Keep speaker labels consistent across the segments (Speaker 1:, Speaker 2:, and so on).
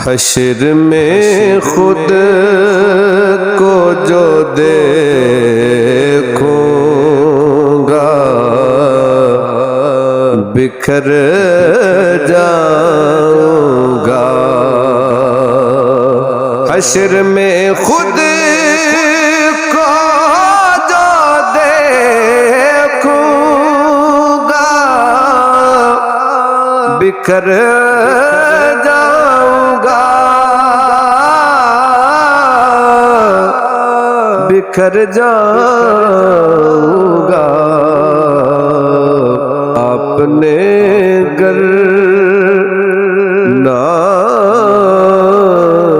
Speaker 1: حشر میں خود کو جو دیکھوں گا بکھر جاؤں گا۔ حشر میں خود کو جو دیکھوں گا بکھر جاؤں گا، بکھر جاؤں گا۔ آپ نے گر نہ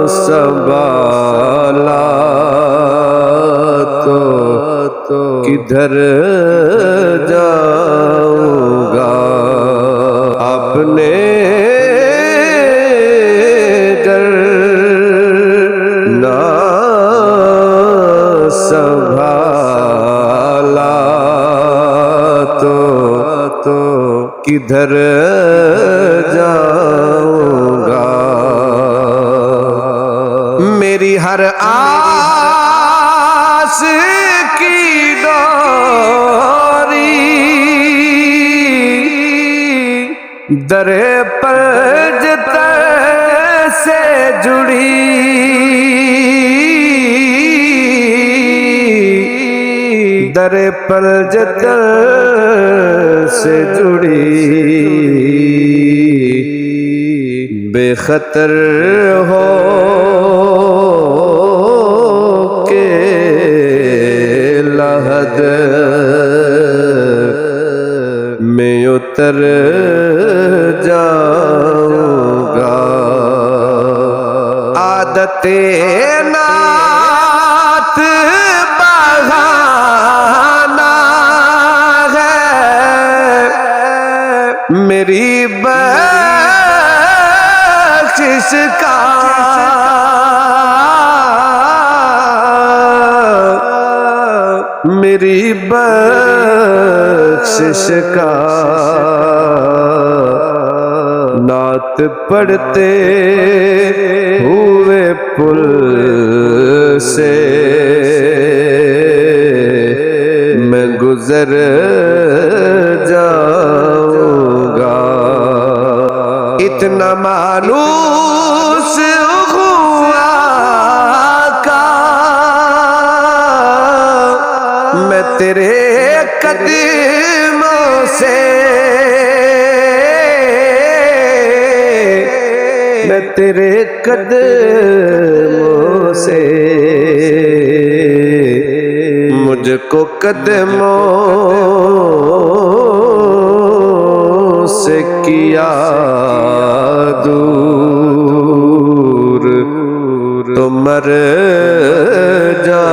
Speaker 1: سنبھالا تو کدھر جاؤں گا۔ آپ نے گر نہ سنبھالا تو کدھر جاؤں گا۔ میری ہر آس کی ڈوری در پنجتر سے جڑی، در پنجتر سے جڑی، بے خطر ہو کے لحد میں اتر جاؤں گا۔ عادت نعت بہانا ہے میری بخشش کا، میری بخشش کا۔ نعت پڑھتے ہوئے پل سے میں گزر جاؤں گا۔ اتنا مانوس ہوا کا میں تیرے قدموں سے، میں تیرے قدموں سے، مجھ کو قدموں سے کیا دور تو مر جا